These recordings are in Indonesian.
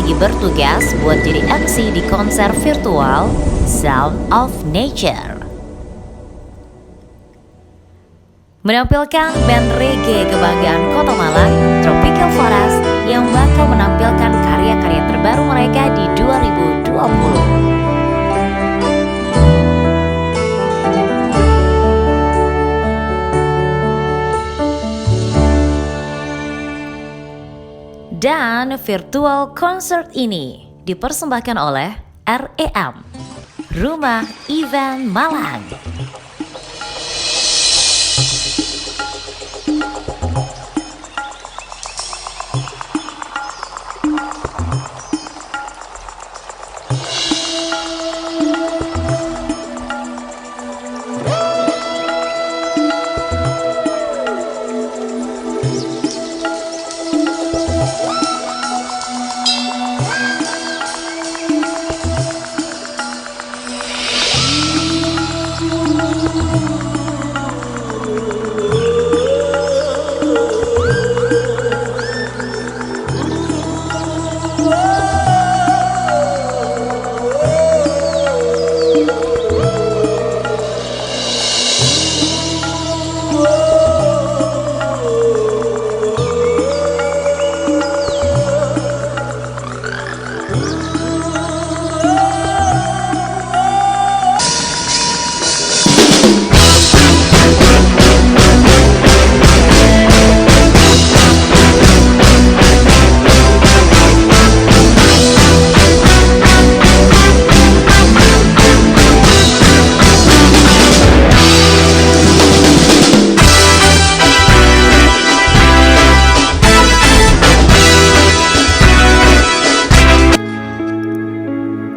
lagi bertugas buat jadi MC di konser virtual Sound of Nature. Menampilkan band reggae kebanggaan Kota Malang, Tropical Forest, yang bakal menampilkan karya-karya terbaru mereka di 2020. Dan virtual concert ini dipersembahkan oleh REM, Rumah Event Malang.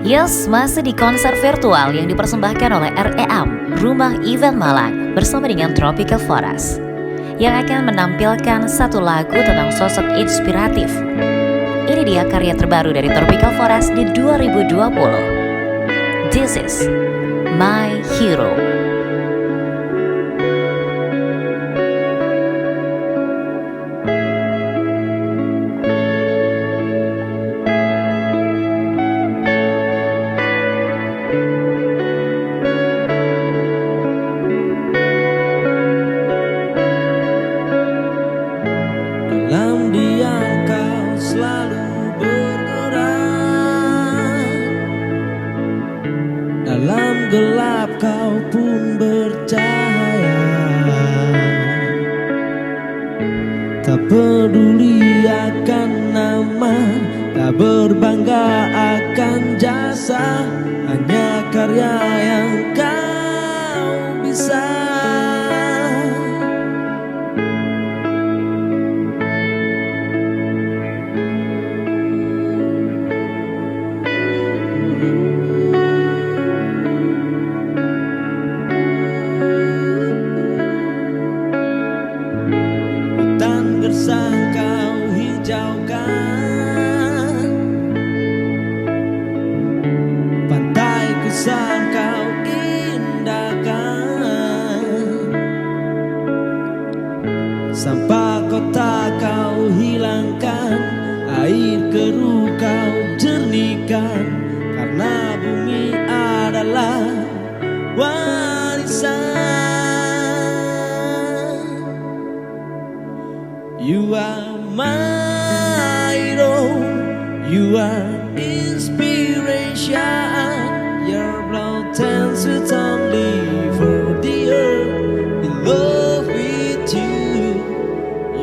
Yes, masih di konser virtual yang dipersembahkan oleh REM, Rumah Event Malang, bersama dengan Tropical Forest, yang akan menampilkan satu lagu tentang sosok inspiratif. Ini dia karya terbaru dari Tropical Forest di 2020. This is My Hero. Dalam dia kau selalu bergerak, dalam gelap kau pun bercahaya. Tak peduli akan nama, tak berbangga akan jasa, hanya karya yang kau bisa. Hutan gersang kau hijaukan, pantai kusam kau indahkan, sampah kota kau hilangkan, air keruh kau jernihkan, karena bumi adalah warisan. You are my hero, you are inspiration. Your blood turns sweet only for the earth. In love with you,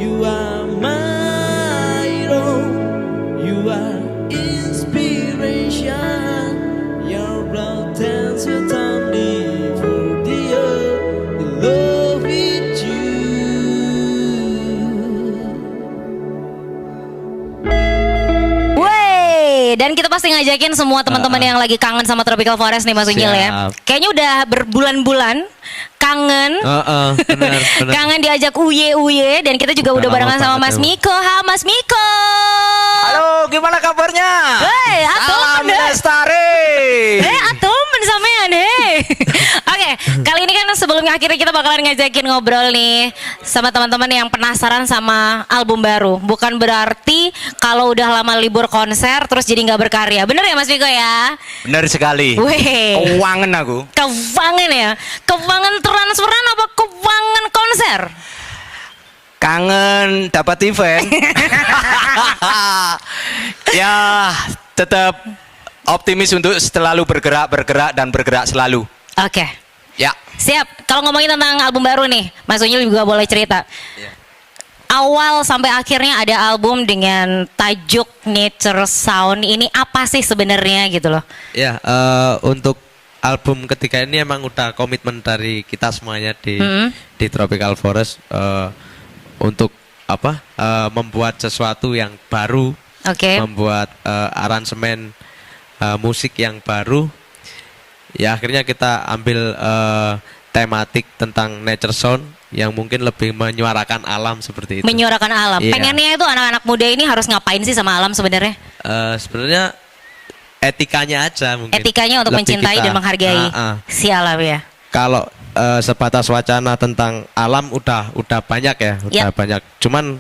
you are my hero, you are inspiration. Your blood turns sweet only for the earth. In love with you. Dan kita pasti ngajakin semua teman-teman yang lagi kangen sama Tropical Forest nih Mas Unyil ya. Kayaknya udah berbulan-bulan kangen. Benar. Kangen diajak uye dan kita juga udah barengan sama Mas Miko. Ha Mas Miko. Halo, gimana kabarnya? Hei, Salam Lestari. Hei, atumen sampean hei. Oke, Oke, kali ini kan sebelumnya akhirnya kita bakalan ngajakin ngobrol nih sama teman-teman yang penasaran sama album baru. Bukan berarti kalau udah lama libur konser terus jadi nggak berkarya. Bener ya Mas Miko ya? Benar sekali. Weh, Keuangan aku. kewangan ya? Kewangan transferan apa kewangan konser? Kangen dapat event. Ya, tetap optimis untuk selalu bergerak dan bergerak selalu. Oke, Ya. siap. Kalau ngomongin tentang album baru nih, Mas Unyil juga boleh cerita. Awal sampai akhirnya ada album dengan tajuk Nature Sound ini apa sih sebenarnya gitu loh? Ya, untuk album ketiga ini emang udah komitmen dari kita semuanya di Tropical Forest untuk membuat sesuatu yang baru, Oke. membuat aransemen musik yang baru. Ya akhirnya kita ambil tematik tentang nature sound yang mungkin lebih menyuarakan alam seperti itu. Menyuarakan alam. Iya. Pengennya itu anak-anak muda ini harus ngapain sih sama alam sebenarnya? Sebenarnya etikanya aja mungkin. Etikanya untuk Lebih mencintai kita- dan menghargai si alam ya. Kalau sebatas wacana tentang alam udah banyak ya, udah Yap. banyak. Cuman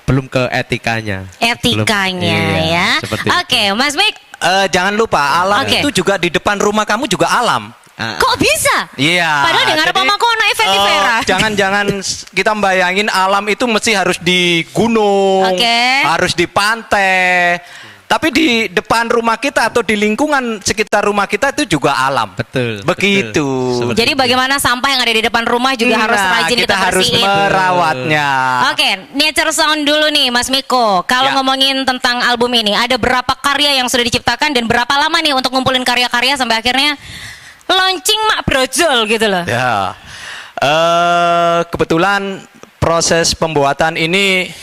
belum ke etikanya. Etikanya Belum, ya. seperti Oke, Mas Mik, Jangan lupa alam Oke. itu juga di depan rumah kamu juga alam. kok bisa? Iya. Padahal dengar jadi, Pama Kono Effendi Vera. Jangan kita bayangin alam itu mesti harus di gunung, Oke. harus di pantai. Tapi di depan rumah kita atau di lingkungan sekitar rumah kita itu juga alam. Betul. Begitu. betul. Seperti Jadi itu. bagaimana sampah yang ada di depan rumah juga harus Nah, rajin kita kita harus bersihin. merawatnya. Oke, Nature Sound dulu nih Mas Miko. Kalau Ya. ngomongin tentang album ini, ada berapa karya yang sudah diciptakan dan berapa lama nih untuk ngumpulin karya-karya sampai akhirnya launching Mak Brojol gitu loh. Ya, kebetulan proses pembuatan ini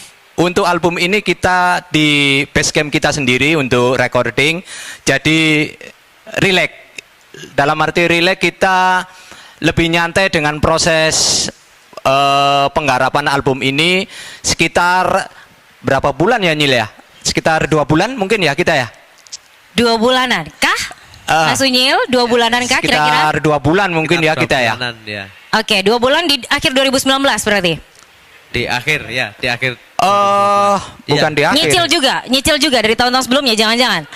untuk album ini kita di basecamp kita sendiri untuk recording. Jadi relax. Dalam arti relax kita lebih nyantai dengan proses penggarapan album ini sekitar berapa bulan ya Nyil ya? Sekitar 2 bulan mungkin ya kita ya? 2 bulanan kah? Mas Unyil, 2 bulanan kah kira-kira? Sekitar 2 bulan mungkin ya kita ya? Bulanan, ya. Oke, 2 bulan di akhir 2019 berarti. Di akhir ya, di akhir. Bukan di akhir. Nyicil juga dari tahun-tahun sebelumnya, jangan-jangan.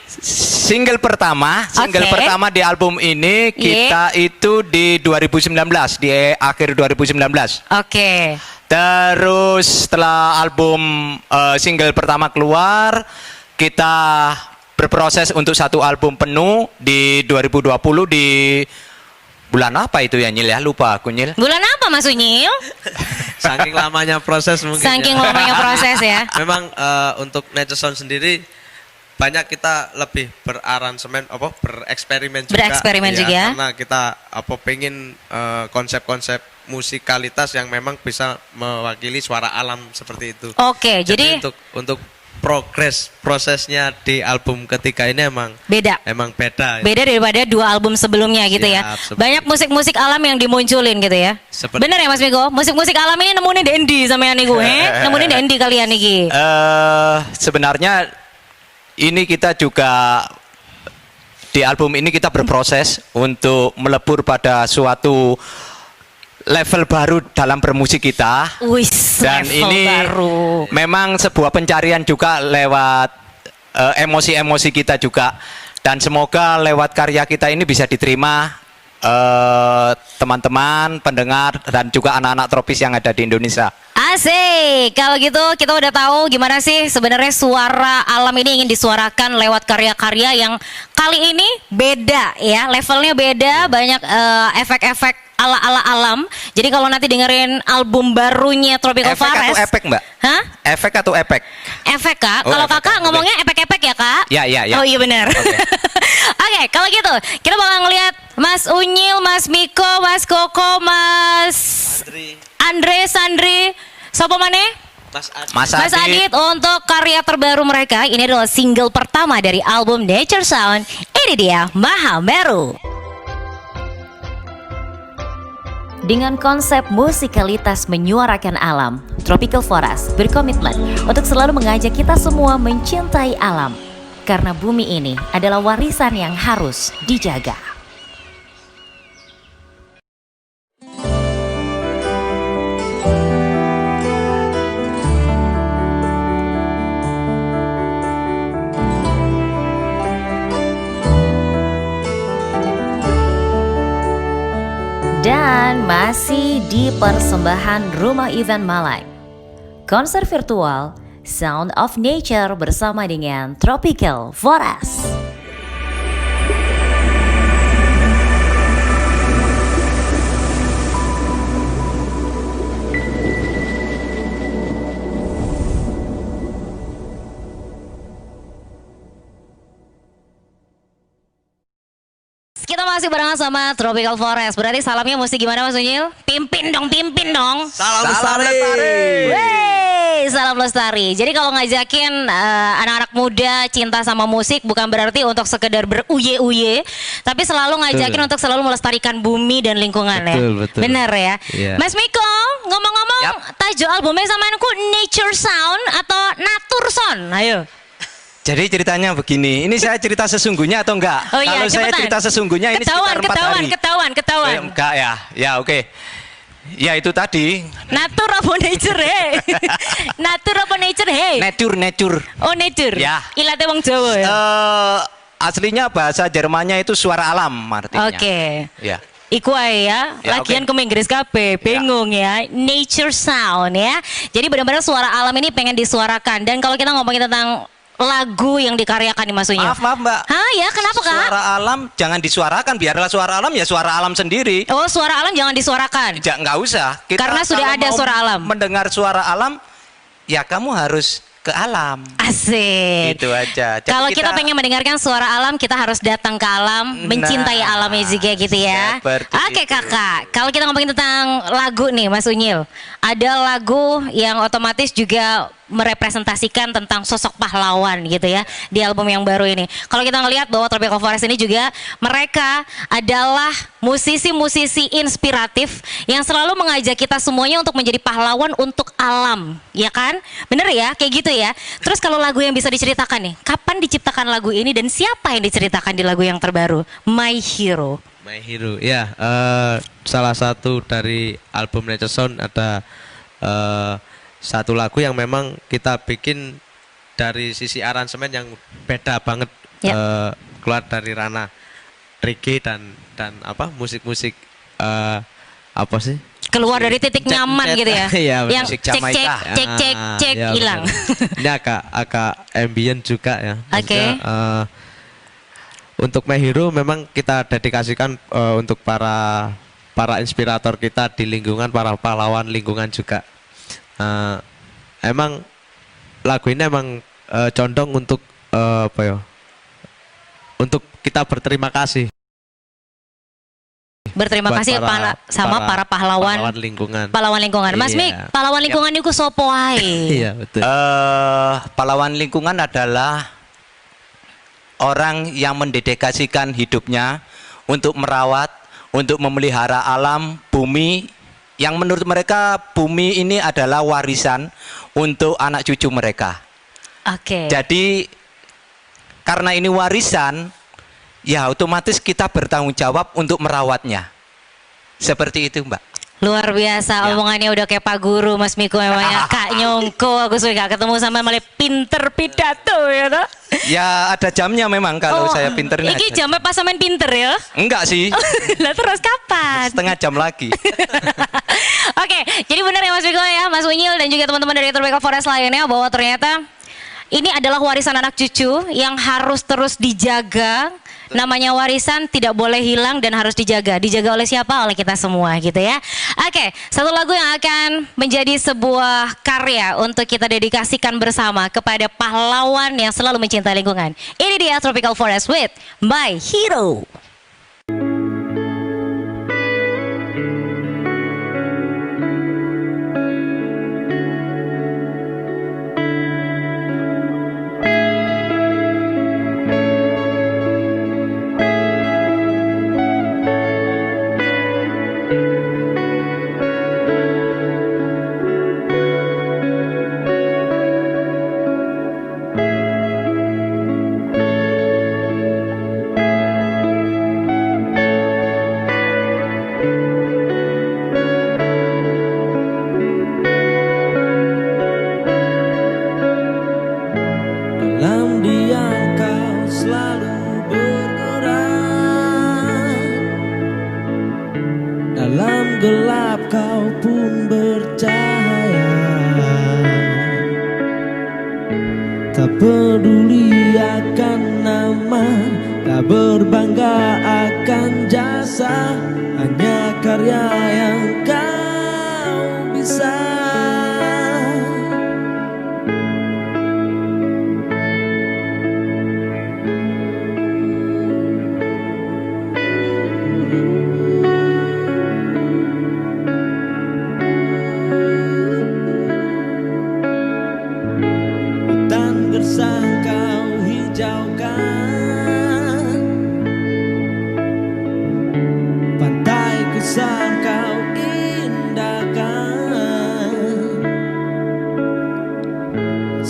Single pertama Oke. di album ini kita itu di 2019, di akhir 2019. Oke. Terus setelah album single pertama keluar, kita berproses untuk satu album penuh di 2020 di bulan apa itu ya Nyil ya? Lupa aku Nyil. Bulan apa Mas Unyil? Saking lamanya proses mungkin. Saking ya. lamanya proses ya. Memang untuk Nature Sound sendiri banyak kita lebih beraransemen bereksperimen juga. Bereksperimen ya, juga. Karena kita pengen konsep-konsep musikalitas yang memang bisa mewakili suara alam seperti itu. Oke, jadi untuk prosesnya di album ketiga ini emang beda. beda. Beda daripada 2 album sebelumnya gitu ya. Siap, seperti Banyak musik-musik alam yang dimunculin gitu ya. Seperti Bener ya Mas Miko? Musik-musik alam ini nemuin Dendi sama yang niku, nemuin Dendi kalian niki. Sebenarnya ini kita juga di album ini kita berproses untuk melebur pada suatu level baru dalam bermusik kita. Wis, Dan level ini baru. memang sebuah pencarian juga lewat emosi-emosi kita juga. Dan semoga lewat karya kita ini bisa diterima teman-teman, pendengar, dan juga anak-anak tropis yang ada di Indonesia. Asik, kalau gitu kita udah tahu gimana sih sebenarnya suara alam ini ingin disuarakan lewat karya-karya yang kali ini beda ya, levelnya beda, banyak efek-efek ala-ala alam. Jadi kalau nanti dengerin album barunya Tropical Efek Forest. atau efek Mbak? Hah? Efek atau efek? Efek Kak, Oh, kalau efek, kakak oke. ngomongnya efek-efek ya Kak? Ya, ya, ya. Oh iya benar. Oke. Oke, kalau gitu kita bakal ngeliat Mas Unyil, Mas Miko, Mas Koko, Mas Andre, Sandri, siapa mana? Mas Mas Adit untuk karya terbaru mereka. Ini adalah single pertama dari album Nature Sound. Ini dia Maha Meru. Dengan konsep musikalitas menyuarakan alam, Tropical Forest berkomitmen untuk selalu mengajak kita semua mencintai alam. Karena bumi ini adalah warisan yang harus dijaga. Dan masih di persembahan Rumah Event Malang, konser virtual Sound of Nature bersama dengan Tropical Forest. Kita masih barengan sama Tropical Forest. Berarti salamnya mesti gimana Mas Unyil? Pimpin dong, pimpin dong. Salam lestari. Wey, salam lestari. Jadi kalau ngajakin anak-anak muda cinta sama musik bukan berarti untuk sekedar beruye-uye, tapi selalu ngajakin untuk selalu melestarikan bumi dan lingkungan ya. Betul. Benar ya. Iya. Mas Miko, ngomong-ngomong, tajuk albumnya samaanku Nature Sound atau Nature Sound? Ayo. Jadi ceritanya begini, ini saya cerita sesungguhnya atau enggak? Oh iya, Kalau saya cepetan. cerita sesungguhnya ini sekitar 4 hari. Ketahuan. Enggak ya, ya oke. Ya itu tadi. Nature apa nature Nature apa nature Nature. Oh nature. Ya. Ilate wong Jawa ya. Aslinya bahasa Jermannya itu suara alam artinya. Oke. Ya. Iku ae ya, Ya, lagian oke. ke Inggris kabeh, bingung ya. Nature sound ya. Jadi benar-benar suara alam ini pengen disuarakan. Dan kalau kita ngomongin tentang lagu yang dikaryakan nih Mas Unyu. Maaf Mbak. Hah ya, kenapa Kak? Suara alam jangan disuarakan, biarlah suara alam ya suara alam sendiri. Oh, suara alam jangan disuarakan. Nggak usah. Karena sudah kalau ada mau suara alam. Mendengar suara alam, ya kamu harus ke alam. Asik. Itu aja. Jadi Kalau kita pengen mendengarkan suara alam, kita harus datang ke alam, mencintai alamnya juga gitu ya. seperti Oke itu. Kakak, kalau kita ngomongin tentang lagu nih Mas Unyil, ada lagu yang otomatis juga merepresentasikan tentang sosok pahlawan gitu ya di album yang baru ini. Kalau kita ngelihat bahwa Tropical Forest ini juga mereka adalah musisi-musisi inspiratif yang selalu mengajak kita semuanya untuk menjadi pahlawan untuk alam, ya kan? Bener ya, kayak gitu ya. Terus kalau lagu yang bisa diceritakan nih, kapan diciptakan lagu ini dan siapa yang diceritakan di lagu yang terbaru, My Hero? My Hero, ya, salah satu dari album Nature Sound ada satu lagu yang memang kita bikin dari sisi aransemen yang beda banget, keluar dari ranah reggae dan apa musik-musik apa sih? Keluar dari titik nyaman gitu ya. Iya, yang musik cek Jamaika. Ya, hilang. benar. Ini agak ambient juga ya. Oke. Maksudnya, untuk My Hero memang kita dedikasikan untuk para inspirator kita di lingkungan, para pahlawan lingkungan juga. Emang lagu ini emang condong untuk apa ya? Untuk kita berterima kasih. Berterima buat kasih sama para pahlawan lingkungan. pahlawan lingkungan. Mas Iya. Mik, pahlawan lingkungan itu sopo ae? Iya betul. Pahlawan lingkungan adalah orang yang mendedikasikan hidupnya untuk merawat, untuk memelihara alam, bumi, yang menurut mereka bumi ini adalah warisan untuk anak cucu mereka. Oke. Jadi karena ini warisan, ya otomatis kita bertanggung jawab untuk merawatnya. Seperti itu, Mbak. Luar biasa, omongannya udah kayak Pak Guru Mas Miko memangnya. Kak nyongko, aku suka ketemu sama malah pinter pidato ya toh. Ya ada jamnya memang kalau saya pinternya. Iki jamnya pas sampean pinter ya? Enggak sih, Lah terus kapan? setengah jam lagi. Oke, jadi benar ya Mas Miko ya, Mas Unyil dan juga teman-teman dari Tropical Forest lainnya bahwa ternyata ini adalah warisan anak cucu yang harus terus dijaga. Namanya warisan tidak boleh hilang dan harus dijaga. Dijaga oleh siapa? Oleh kita semua gitu ya. Oke, satu lagu yang akan menjadi sebuah karya untuk kita dedikasikan bersama kepada pahlawan yang selalu mencintai lingkungan. Ini dia Tropical Forest with My Hero.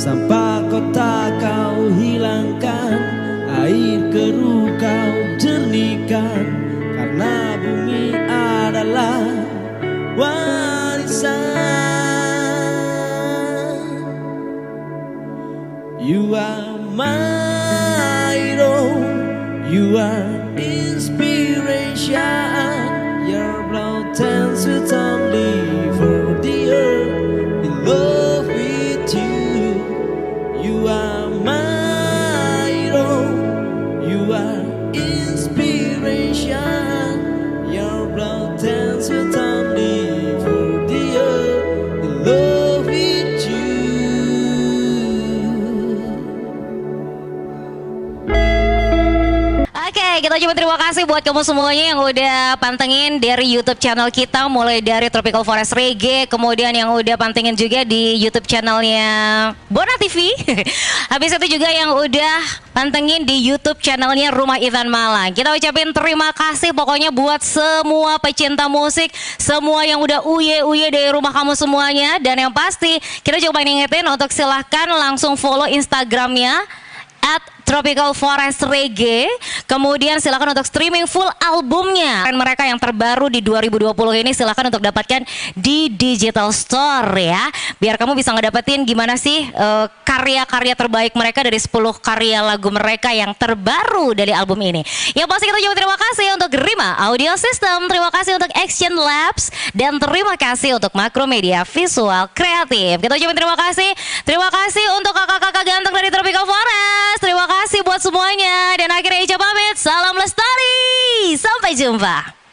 Sampah kota kau hilangkan, air keruh kau jernihkan, karena bumi adalah warisan. You are my hero, you are inspiration. Your blood turns it only for the earth in love with you. You are my hero, you are inspiration. Your blood turns it only for the earth in love with you. Oke, kita coba terima kasih buat kamu semuanya yang udah pantengin dari YouTube channel kita, mulai dari Tropical Forest Reggae, kemudian yang udah pantengin juga di YouTube channelnya Bona TV. Habis itu juga yang udah pantengin di YouTube channelnya Rumah Ivan Malang. Kita ucapin terima kasih pokoknya buat semua pecinta musik, semua yang udah uye dari rumah kamu semuanya. Dan yang pasti kita coba ngingetin untuk silahkan langsung follow Instagramnya @Tropical Forest Reggae. Kemudian silakan untuk streaming full albumnya mereka yang terbaru di 2020 ini, silakan untuk dapatkan di digital store ya. Biar kamu bisa ngedapetin gimana sih karya-karya terbaik mereka dari 10 karya lagu mereka yang terbaru dari album ini. Yang pasti kita juga terima kasih untuk Rima Audio System, terima kasih untuk Action Labs, dan terima kasih untuk Makromedia Visual Kreatif. Kita ucapin terima kasih untuk kakak-kakak ganteng dari Tropical Forest. Terima kasih buat semuanya. Dan akhirnya Ica pamit. Salam lestari. Sampai jumpa.